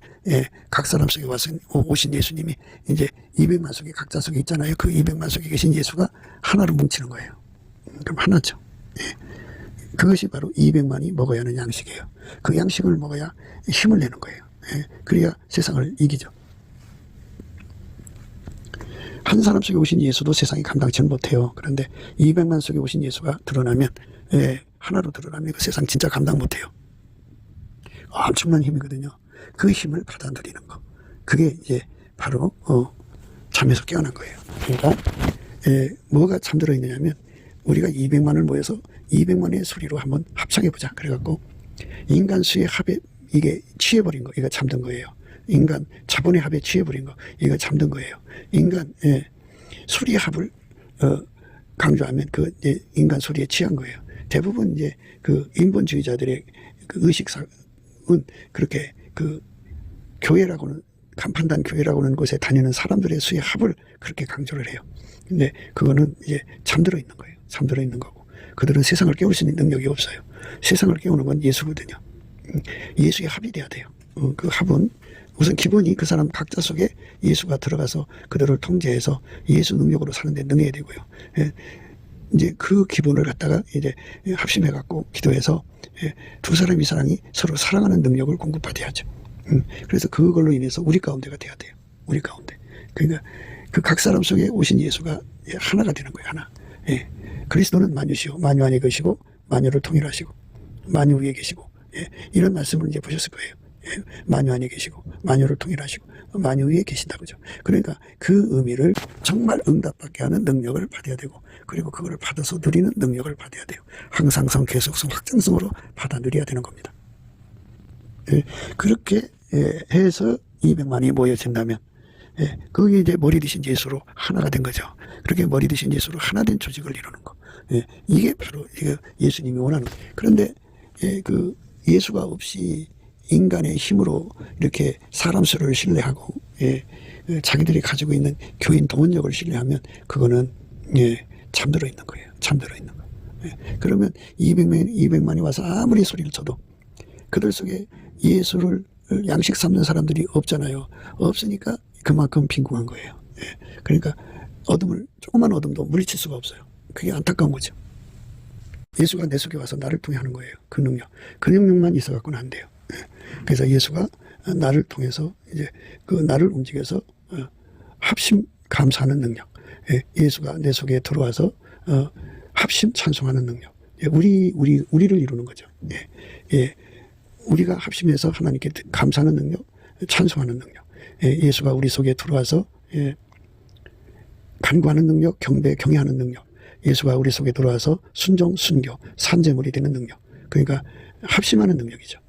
[SPEAKER 1] 각 사람 속에 와서 오신 예수님이 이제 200만 속에 각자 속에 있잖아요. 그 200만 속에 계신 예수가 하나로 뭉치는 거예요. 그럼 하나죠. 그것이 바로 200만이 먹어야 하는 양식이에요. 그 양식을 먹어야 힘을 내는 거예요. 그래야 세상을 이기죠. 한 사람 속에 오신 예수도 세상이 감당치 못해요. 그런데 200만 속에 오신 예수가 드러나면 하나로 드러나면 그 세상 진짜 감당 못해요. 엄청난 힘이거든요. 그 힘을 받아 누리는 거. 그게 이제 바로 잠에서 깨어난 거예요. 그러니까 뭐가 잠들어 있느냐면 우리가 200만을 모여서 200만의 소리로 한번 합창해보자. 그래갖고 인간 수의 합에 이게 취해버린 거, 이거 잠든 거예요. 인간 자본의 합에 취해버린 거, 이거 잠든 거예요. 인간 소리의 합을 강조하면 그 인간 소리에 취한 거예요. 대부분 이제 그 인본주의자들의 그 의식은 그렇게 그 교회라고는 간판단 교회라고는 곳에 다니는 사람들의 수의 합을 그렇게 강조를 해요. 근데 그거는 이제 잠들어 있는 거예요. 잠들어 있는 거고. 그들은 세상을 깨울 수 있는 능력이 없어요. 세상을 깨우는 건 예수거든요. 예수의 합이 돼야 돼요. 그 합은 우선 기본이 그 사람 각자 속에 예수가 들어가서 그들을 통제해서 예수 능력으로 사는데 능해야 되고요. 이제 그 기본을 갖다가 이제 합심해 갖고 기도해서 두 사람 이 사람이 서로 사랑하는 능력을 공급받아야죠. 그래서 그걸로 인해서 우리 가운데가 돼야 돼요. 우리 가운데. 그러니까 그 각 사람 속에 오신 예수가 하나가 되는 거예요. 하나. 그리스도는 만유시요 만유 안에 계시고 만유를 통일하시고 만유 위에 계시고 이런 말씀을 이제 보셨을 거예요. 만유 안에 계시고 만유를 통일하시고 만유 위에 계신다 그죠. 그러니까 그 의미를 정말 응답받게 하는 능력을 받아야 되고 그리고 그걸 받아서 누리는 능력을 받아야 돼요. 항상성, 계속성, 확장성으로 받아 누려야 되는 겁니다. 그렇게 해서 200만이 모여진다면 그게 이제 머리 드신 예수로 하나가 된 거죠. 그렇게 머리 드신 예수로 하나 된 조직을 이루는 거. 이게 바로 예수님이 원하는 거예요. 그런데 그 예수가 없이 인간의 힘으로 이렇게 사람 수를 신뢰하고 자기들이 가지고 있는 교인 동원력을 신뢰하면 그거는 잠들어 있는 거예요. 잠들어 있는 거예요. 그러면 200만이 와서 아무리 소리를 쳐도 그들 속에 예수를 양식 삼는 사람들이 없잖아요. 없으니까 그만큼 빈궁한 거예요. 그러니까 조그만 어둠도 물리칠 수가 없어요. 그게 안타까운 거죠. 예수가 내 속에 와서 나를 통해 하는 거예요. 그 능력. 그 능력만 있어 갖고는 안 돼요. 그래서 예수가 나를 통해서 이제 그 나를 움직여서 합심 감사하는 능력. 예수가 내 속에 들어와서 합심 찬송하는 능력. 우리를 이루는 거죠. 우리가 합심해서 하나님께 감사하는 능력, 찬송하는 능력. 예수가 우리 속에 들어와서 간구하는 능력, 경배, 경외하는 능력. 예수가 우리 속에 들어와서 순종, 순교, 산재물이 되는 능력. 그러니까 합심하는 능력이죠.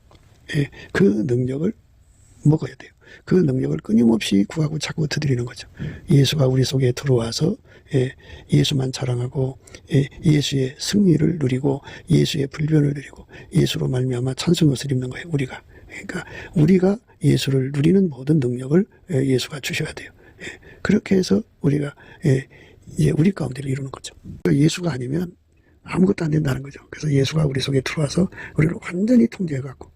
[SPEAKER 1] 그 능력을 먹어야 돼요. 그 능력을 끊임없이 구하고 자꾸 드리는 거죠. 예수가 우리 속에 들어와서 예수만 자랑하고 예수의 승리를 누리고 예수의 불변을 누리고 예수로 말미암아 찬송옷을 입는 거예요. 우리가. 그러니까 우리가 예수를 누리는 모든 능력을 예수가 주셔야 돼요. 그렇게 해서 우리가 이제 우리 가운데를 이루는 거죠. 예수가 아니면 아무것도 안 된다는 거죠. 그래서 예수가 우리 속에 들어와서 우리를 완전히 통제해갖고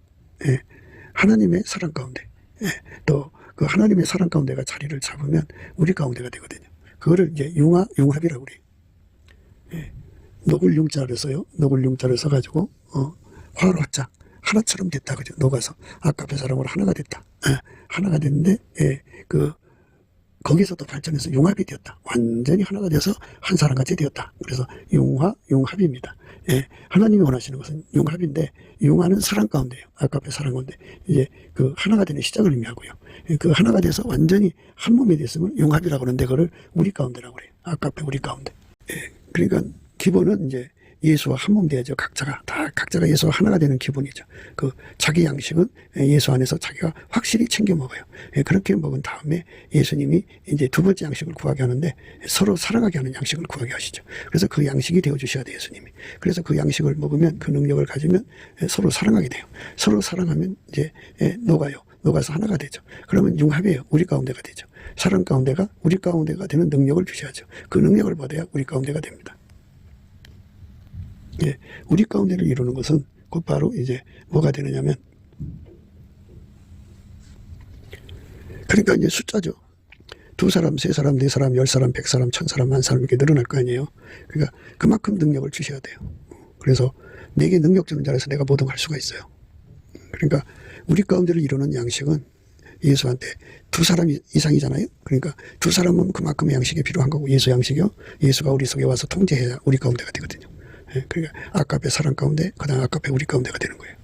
[SPEAKER 1] 하나님의 사랑 가운데 또 그 하나님의 사랑 가운데가 자리를 잡으면 우리 가운데가 되거든요. 그거를 이제 융합이라고 그래요. 녹을 융자를 써요. 녹을 융자를 써가지고 화로 화자 하나처럼 됐다 그죠. 녹아서 아까의 사람으로 하나가 됐다. 하나가 됐는데 거기서도 발전해서 융합이 되었다. 완전히 하나가 돼서 한 사람같이 되었다. 그래서 융합입니다. 하나님이 원하시는 것은 융합인데 융화는 사랑 가운데예요. 아까의 사랑 가운데 이제 그 하나가 되는 시작을 의미하고요. 그 하나가 돼서 완전히 한 몸이 됐으면 융합이라고 하는데 그걸 우리 가운데라고 그래요. 아까의 우리 가운데. 그러니까 기본은 이제 예수와 한 몸 되어져. 각자가 예수와 하나가 되는 기분이죠. 그 자기 양식은 예수 안에서 자기가 확실히 챙겨 먹어요. 그렇게 먹은 다음에 예수님이 이제 두 번째 양식을 구하게 하는데 서로 사랑하게 하는 양식을 구하게 하시죠. 그래서 그 양식이 되어 주셔야 돼요, 예수님이. 그래서 그 양식을 먹으면, 그 능력을 가지면 서로 사랑하게 돼요. 서로 사랑하면 이제 녹아요. 녹아서 하나가 되죠. 그러면 융합이에요. 우리 가운데가 되죠. 사랑 가운데가 우리 가운데가 되는 능력을 주셔야죠. 그 능력을 받아야 우리 가운데가 됩니다. 예, 우리 가운데를 이루는 것은 곧바로 이제 뭐가 되느냐면, 그러니까 이제 숫자죠. 2사람, 3사람, 4사람, 10사람, 100사람, 1000사람, 10,000사람 이렇게 늘어날 거 아니에요. 그러니까 그만큼 능력을 주셔야 돼요. 그래서 내게 능력 주는 자라서 내가 뭐든 할 수가 있어요. 그러니까 우리 가운데를 이루는 양식은 예수한테 2사람 이상이잖아요. 그러니까 2사람은 그만큼의 양식이 필요한 거고, 예수 양식이요. 예수가 우리 속에 와서 통제해야 우리 가운데가 되거든요. 예, 그러니까 아까의 사람 가운데, 그 다음 아까의 우리 가운데가 되는 거예요.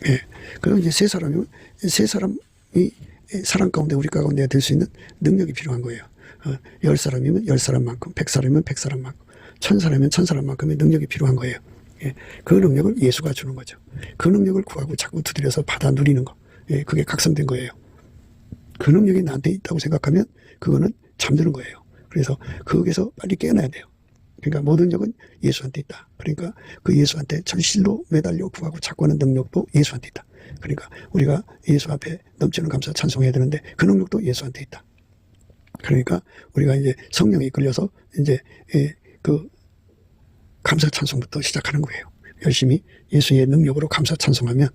[SPEAKER 1] 예, 그럼 이제 3사람이면 3사람이 사람 가운데 우리 가운데가 될 수 있는 능력이 필요한 거예요. 10사람이면 10사람만큼, 100사람이면 100사람만큼, 1000사람이면 1000사람만큼의 능력이 필요한 거예요. 예, 그 능력을 예수가 주는 거죠. 그 능력을 구하고 자꾸 두드려서 받아 누리는 거. 예, 그게 각성된 거예요. 그 능력이 나한테 있다고 생각하면 그거는 잠드는 거예요. 그래서 거기서 빨리 깨어나야 돼요. 그러니까 모든 적은 예수한테 있다. 그러니까 그 예수한테 절실로 매달려 구하고 찾고 하는 능력도 예수한테 있다. 그러니까 우리가 예수 앞에 넘치는 감사 찬송해야 되는데 그 능력도 예수한테 있다. 그러니까 우리가 이제 성령에 이끌려서 이제 그 감사 찬송부터 시작하는 거예요. 열심히 예수의 능력으로 감사 찬송하면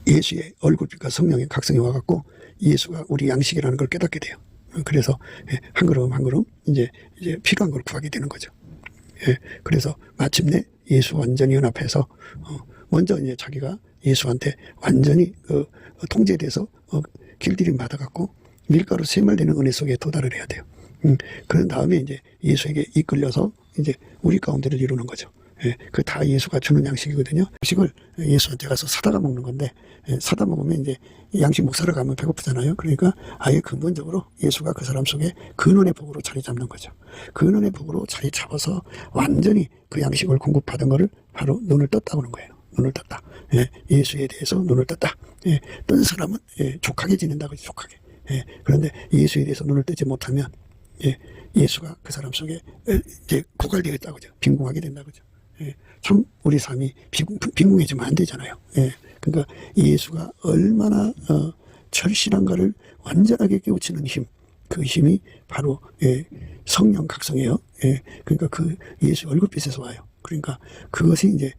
[SPEAKER 1] 예수의 얼굴빛과 성령의 각성이 와갖고 예수가 우리 양식이라는 걸 깨닫게 돼요. 그래서 한 걸음 한 걸음 이제 필요한 걸 구하게 되는 거죠. 그래서 마침내 예수 완전히 연합해서 먼저 이제 자기가 예수한테 완전히 통제돼서 길들임 받아갖고 밀가루 세말 되는 은혜 속에 도달을 해야 돼요. 그런 다음에 이제 예수에게 이끌려서 이제 우리 가운데를 이루는 거죠. 그 다 예수가 주는 양식이거든요. 양식을 예수한테 가서 사다가 먹는 건데, 사다 먹으면 이제 양식 못 사러 가면 배고프잖아요. 그러니까 아예 근본적으로 예수가 그 사람 속에 근원의 복으로 자리 잡는 거죠. 근원의 복으로 자리 잡아서 완전히 그 양식을 공급받은 거를 바로 눈을 떴다 보는 거예요. 눈을 떴다. 예수에 대해서 눈을 떴다. 뜬 사람은 족하게 지낸다고 하죠. 족하게. 그런데 예수에 대해서 눈을 뜨지 못하면 예수가 그 사람 속에 이제 고갈되어 있다고 하죠. 빈궁하게 된다고 하죠. 참 우리 삶이 빈궁해지면 안 되잖아요. 그러니까 예수가 얼마나 절실한가를 완전하게 깨우치는 힘, 그 힘이 바로 성령 각성이에요. 그러니까 그 예수 얼굴빛에서 와요. 그러니까 그것이 이제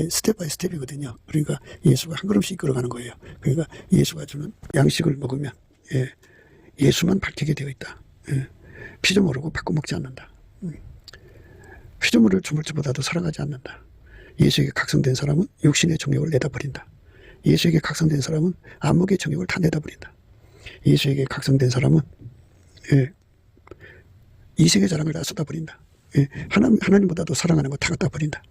[SPEAKER 1] 스텝 바이 스텝이거든요. 그러니까 예수가 한 걸음씩 이끌어가는 거예요. 그러니까 예수가 주는 양식을 먹으면 예수만 밝히게 되어 있다. 피조물하고 바꿔 먹지 않는다. 피조물을 주물주보다도 사랑하지 않는다. 예수에게 각성된 사람은 육신의 정욕을 내다버린다. 예수에게 각성된 사람은 안목의 정욕을 다 내다버린다. 예수에게 각성된 사람은 이생의 자랑을 다 쏟아버린다. 하나님보다도 사랑하는 거 다 갖다 버린다.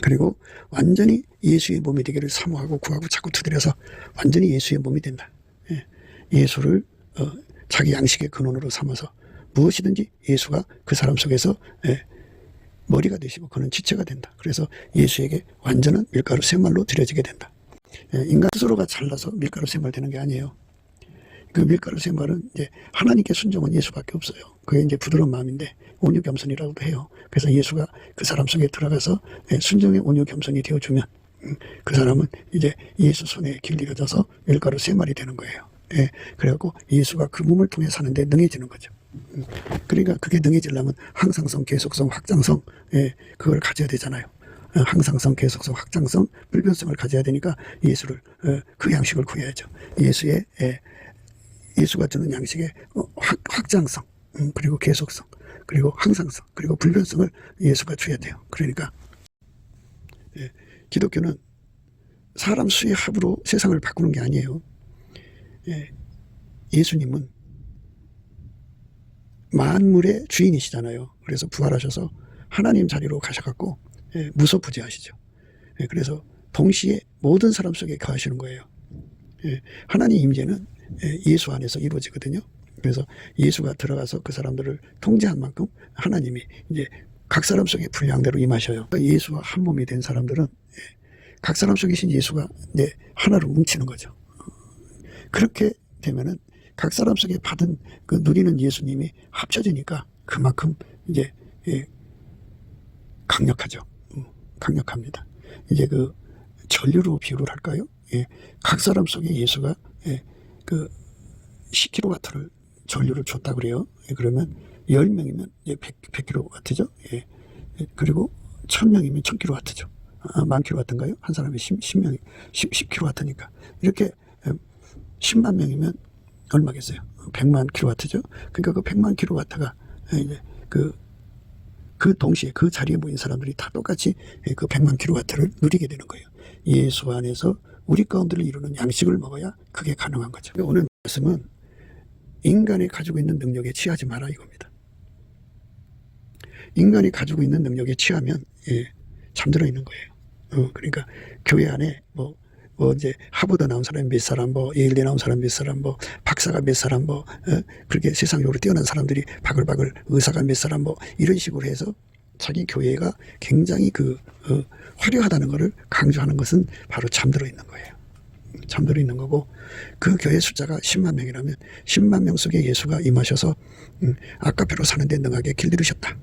[SPEAKER 1] 그리고 완전히 예수의 몸이 되기를 사모하고 구하고 자꾸 두드려서 완전히 예수의 몸이 된다. 예수를 자기 양식의 근원으로 삼아서 무엇이든지 예수가 그 사람 속에서 머리가 되시고 그는 지체가 된다. 그래서 예수에게 완전한 밀가루 샘말로 드려지게 된다. 인간 스스로가 잘나서 밀가루 샘말 되는 게 아니에요. 그 밀가루 샘말은 이제 하나님께 순종은 예수밖에 없어요. 그게 이제 부드러운 마음인데 온유 겸손이라고도 해요. 그래서 예수가 그 사람 속에 들어가서 순종의 온유 겸손이 되어주면 그 사람은 이제 예수 손에 길들여져서 밀가루 샘말이 되는 거예요. 그래갖고 예수가 그 몸을 통해 사는데 능해지는 거죠. 그러니까 그게 능해지려면 항상성, 계속성, 확장성, 그걸 가져야 되잖아요. 항상성, 계속성, 확장성, 불변성을 가져야 되니까 예수를 그 양식을 구해야죠. 예수가 주는 양식의 확장성, 그리고 계속성, 그리고 항상성, 그리고 불변성을 예수가 줘야 돼요. 그러니까 기독교는 사람 수의 합으로 세상을 바꾸는 게 아니에요. 예수님은 만물의 주인이시잖아요. 그래서 부활하셔서 하나님 자리로 가셔갖고 무소부재하시죠. 그래서 동시에 모든 사람 속에 거하시는 거예요. 하나님 임재는 예수 안에서 이루어지거든요. 그래서 예수가 들어가서 그 사람들을 통제한 만큼 하나님이 이제 각 사람 속에 분량대로 임하셔요. 그러니까 예수와 한 몸이 된 사람들은 각 사람 속에 계신 예수가 하나로 뭉치는 거죠. 그렇게 되면은 각 사람 속에 받은 그 누리는 예수님이 합쳐지니까 그만큼 이제 강력하죠. 강력합니다. 이제 그 전류로 비유를 할까요? 각 사람 속에 예수가 그 10kW를 전류를 줬다 그래요. 그러면 10명이면 100kW죠. 그리고 1000명이면 1000kW죠. 만 kW인가요? 한 사람이 10명이 10kW니까 이렇게 10만 명이면 얼마겠어요? 100만 kW죠. 그러니까 그 100만 kW가 이제 그 동시에 그 자리에 모인 사람들이 다 똑같이 그 100만 kW를 누리게 되는 거예요. 예수 안에서 우리 가운데를 이루는 양식을 먹어야 그게 가능한 거죠. 오늘 말씀은 인간이 가지고 있는 능력에 취하지 마라 이겁니다. 인간이 가지고 있는 능력에 취하면 잠들어 있는 거예요. 그러니까 교회 안에 뭐 이제 하버드 나온 사람이 몇 사람, 예일대 나온 사람 몇 사람, 박사가 몇 사람, 그렇게 세상적으로 뛰어난 사람들이 바글바글 의사가 몇 사람, 이런 식으로 해서 자기 교회가 굉장히 화려하다는 것을 강조하는 것은 바로 잠들어 있는 거예요. 잠들어 있는 거고, 그 교회 숫자가 10만 명이라면 10만 명 속에 예수가 임하셔서 아까페로 사는 데 능하게 길들이셨다.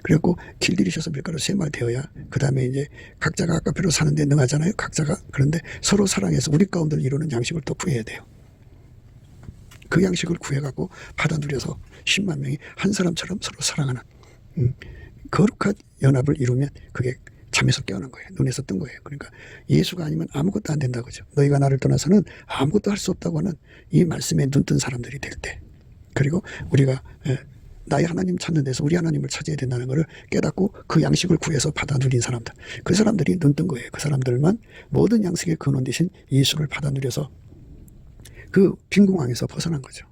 [SPEAKER 1] 그래갖고 길들이셔서 밀가루 3말 되어야 그 다음에 이제 각자가 아까페로 사는 데 능하잖아요. 각자가. 그런데 서로 사랑해서 우리 가운데를 이루는 양식을 또 구해야 돼요. 그 양식을 구해갖고 받아 누려서 10만 명이 한 사람처럼 서로 사랑하는 거룩한 연합을 이루면 그게 잠에서 깨어난 거예요. 눈에서 뜬 거예요. 그러니까 예수가 아니면 아무것도 안 된다 그죠. 너희가 나를 떠나서는 아무것도 할 수 없다고 하는 이 말씀에 눈뜬 사람들이 될 때, 그리고 우리가 나의 하나님 찾는 데서 우리 하나님을 찾아야 된다는 것을 깨닫고 그 양식을 구해서 받아 누린 사람들, 그 사람들이 눈뜬 거예요. 그 사람들만 모든 양식의 근원 되신 예수를 받아 누려서 그 빈궁왕에서 벗어난 거죠.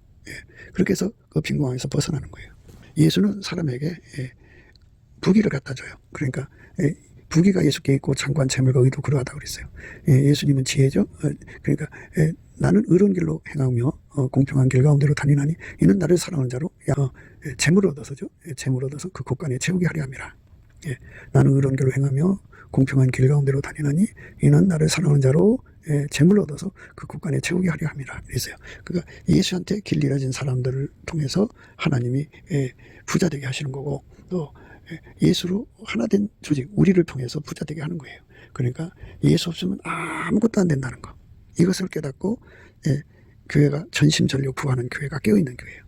[SPEAKER 1] 그렇게 해서 그 빈궁왕에서 벗어나는 거예요. 예수는 사람에게 부귀를 갖다 줘요. 그러니까 부귀가 예수께 있고 장관 재물과 의도 그러하다고 그랬어요. 예수님은 지혜죠. 그러니까 나는 의로운 길로 행하며 공평한 길 가운데로 다니나니 이는 나를 사랑하는 자로 재물을 얻어서죠. 재물을 얻어서 그 곳간에 채우게 하려 함이라. 나는 의로운 길로 행하며 공평한 길 가운데로 다니나니 이는 나를 사랑하는 자로 재물을 얻어서 그 곳간에 채우게 하려 함이라 그랬어요. 그러니까 예수한테 길 잃어진 사람들을 통해서 하나님이 부자 되게 하시는 거고, 또 예수로 하나 된 조직 우리를 통해서 부자 되게 하는 거예요. 그러니까 예수 없으면 아무것도 안 된다는 거, 이것을 깨닫고 교회가 전심전력 구하는 교회가 깨어있는 교회예요.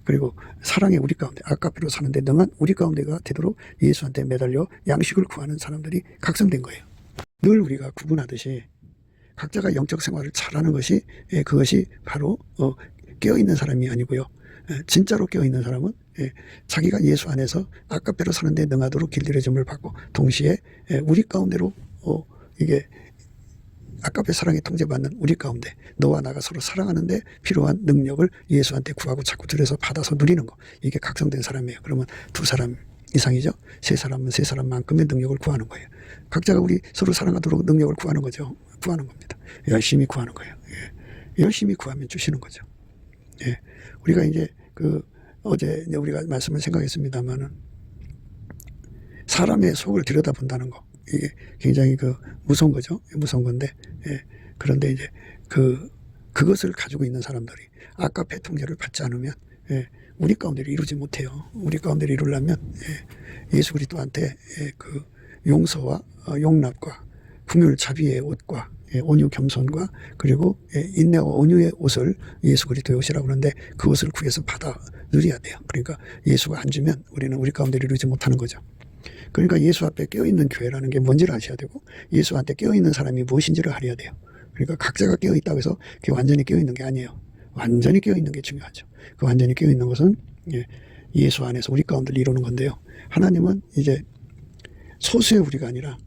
[SPEAKER 1] 그리고 사랑의 우리 가운데, 아까페로 사는데 능한 우리 가운데가 되도록 예수한테 매달려 양식을 구하는 사람들이 각성된 거예요. 늘 우리가 구분하듯이 각자가 영적 생활을 잘하는 것이 그것이 바로 깨어있는 사람이 아니고요. 진짜로 깨어있는 사람은 자기가 예수 안에서 아까페로 사는데 능하도록 길들여짐을 받고, 동시에 우리 가운데로 이게 아까페 사랑에 통제받는 우리 가운데 너와 나가 서로 사랑하는데 필요한 능력을 예수한테 구하고 자꾸 들여서 받아서 누리는 거, 이게 각성된 사람이에요. 그러면 2사람 이상이죠. 3사람은 3사람만큼의 능력을 구하는 거예요. 각자가 우리 서로 사랑하도록 능력을 구하는 거죠. 구하는 겁니다. 열심히 구하는 거예요. 열심히 구하면 주시는 거죠. 우리가 이제 어제 우리가 말씀을 생각했습니다만은 사람의 속을 들여다본다는 거, 이게 굉장히 무서운 거죠. 무서운 건데, 그런데 이제 그것을 가지고 있는 사람들이 아까페 통제를 받지 않으면 우리 가운데를 이루지 못해요. 우리 가운데를 이루려면 예수 그리스도한테 용서와 용납과 긍휼 자비의 옷과 온유 겸손과 그리고 인내와 온유의 옷을 예수 그리스도의 옷이라고 하는데 그 옷을 구해서 받아 누려야 돼요. 그러니까 예수가 안 주면 우리는 우리 가운데를 이루지 못하는 거죠. 그러니까 예수 앞에 깨어있는 교회라는 게 뭔지를 아셔야 되고, 예수한테 깨어있는 사람이 무엇인지를 알아야 돼요. 그러니까 각자가 깨어있다고 해서 그게 완전히 깨어있는 게 아니에요. 완전히 깨어있는 게 중요하죠. 그 완전히 깨어있는 것은 예수 안에서 우리 가운데를 이루는 건데요. 하나님은 이제 소수의 우리가 아니라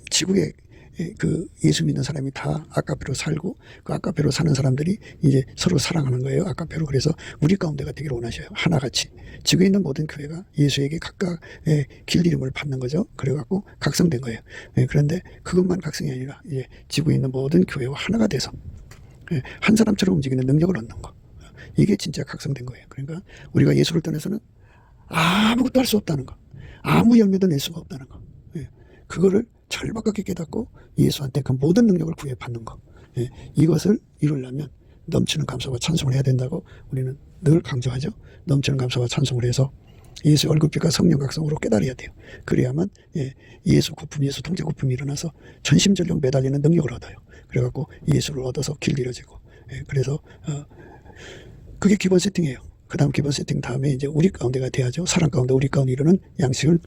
[SPEAKER 1] 지구에 예수 믿는 사람이 다 아까페로 살고, 그 아까페로 사는 사람들이 이제 서로 사랑하는 거예요. 아까페로. 그래서 우리 가운데가 되기를 원하셔요. 하나같이. 지구에 있는 모든 교회가 예수에게 각각 길들임을 받는 거죠. 그래갖고 각성된 거예요. 그런데 그것만 각성이 아니라 이제 지구에 있는 모든 교회와 하나가 돼서 한 사람처럼 움직이는 능력을 얻는 거. 이게 진짜 각성된 거예요. 그러니까 우리가 예수를 떠나서는 아무것도 할 수 없다는 거. 아무 열매도 낼 수가 없다는 거. 예. 그거를 절박하게 깨닫고 예수한테 그 모든 능력을 구해받는 거. 예. 이것을 이루려면 넘치는 감사와 찬송을 해야 된다고 우리는 늘 강조하죠. 넘치는 감사와 찬송을 해서 예수의 얼굴빛과 성령 각성으로 깨달아야 돼요. 그래야만 예수 고품, 예수 통제 고품이 일어나서 전심전력 매달리는 능력을 얻어요. 그래갖고 예수를 얻어서 길 잃어지고. 그래서 그게 기본 세팅이에요. 그 다음 기본 세팅 다음에 이제 우리 가운데가 돼야죠. 사람 가운데 우리 가운데 이르는 양식을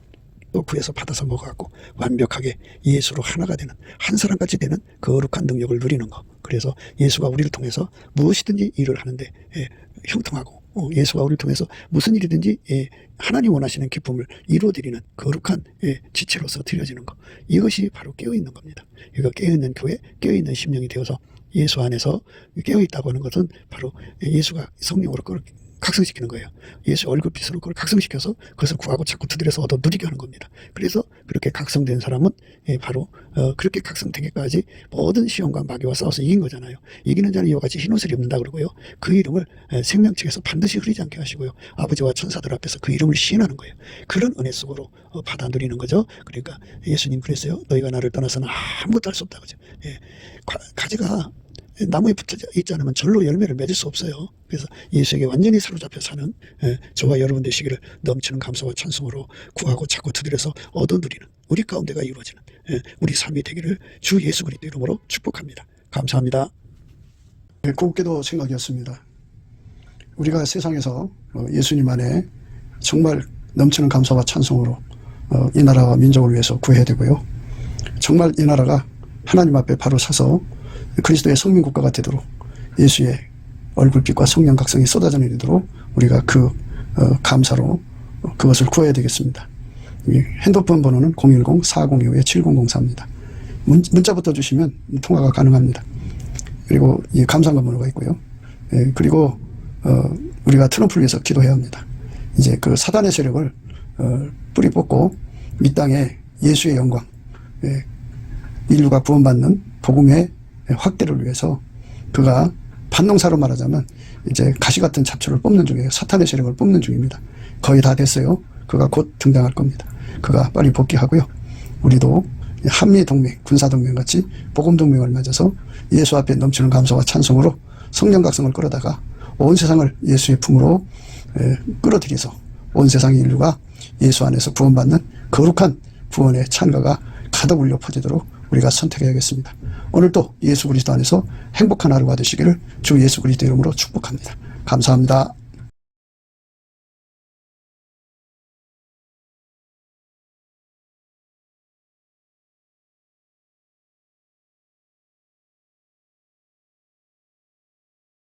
[SPEAKER 1] 또 구해서 받아서 먹어갖고 완벽하게 예수로 하나가 되는, 한 사람같이 되는 거룩한 능력을 누리는 거. 그래서 예수가 우리를 통해서 무엇이든지 일을 하는데 형통하고, 예수가 우리를 통해서 무슨 일이든지 하나님 원하시는 기쁨을 이루어드리는 거룩한 지체로서 드려지는 것. 이것이 바로 깨어있는 겁니다. 이거 깨어있는 교회, 깨어있는 심령이 되어서 예수 안에서 깨어있다고 하는 것은 바로 예수가 성령으로 그걸 각성시키는 거예요. 예수 얼굴빛으로 그걸 각성시켜서 그것을 구하고 찾고 두드려서 얻어 누리게 하는 겁니다. 그래서 그렇게 각성된 사람은 바로 그렇게 각성되기까지 모든 시험과 마귀와 싸워서 이긴 거잖아요. 이기는 자는 이와 같이 흰 옷을 입는다 그러고요. 그 이름을 생명책에서 반드시 흐리지 않게 하시고요. 아버지와 천사들 앞에서 그 이름을 시인하는 거예요. 그런 은혜 속으로 받아 누리는 거죠. 그러니까 예수님 그랬어요. 너희가 나를 떠나서는 아무것도 할 수 없다 그죠. 가지가 나무에 붙어 있지 않으면 절로 열매를 맺을 수 없어요. 그래서 예수에게 완전히 사로잡혀 사는 저와 여러분 되시기를 넘치는 감사와 찬송으로 구하고 찾고 두드려서 얻어 누리는 우리 가운데가 이루어지는 우리 삶이 되기를 주 예수 그리스도 이름으로 축복합니다. 감사합니다. 곱게도 생각이었습니다. 우리가 세상에서 예수님 안에 정말 넘치는 감사와 찬송으로 이 나라와 민족을 위해서 구해야 되고요. 정말 이 나라가 하나님 앞에 바로 서서 그리스도의 성민국가가 되도록 예수의 얼굴빛과 성령 각성이 쏟아져 내리도록 우리가 그 감사로 그것을 구해야 되겠습니다. 핸드폰 번호는 010-4025-7004입니다. 문자부터 주시면 통화가 가능합니다. 그리고 이 감사한 번호가 있고요. 그리고 우리가 트럼프를 위해서 기도해야 합니다. 이제 그 사단의 세력을 뿌리 뽑고 이 땅에 예수의 영광, 인류가 구원받는 복음의 확대를 위해서 그가 반농사로 말하자면 이제 가시 같은 잡초를 뽑는 중이에요. 사탄의 세력을 뽑는 중입니다. 거의 다 됐어요. 그가 곧 등장할 겁니다. 그가 빨리 복귀하고요. 우리도 한미동맹, 군사동맹 같이 복음동맹을 맺어서 예수 앞에 넘치는 감사와 찬송으로 성령 각성을 끌어다가 온 세상을 예수의 품으로 끌어들여서 온 세상의 인류가 예수 안에서 구원받는 거룩한 구원의 찬가가 가득 울려 퍼지도록 우리가 선택해야겠습니다. 오늘도 예수 그리스도 안에서 행복한 하루가 되시기를 주 예수 그리스도 이름으로 축복합니다. 감사합니다.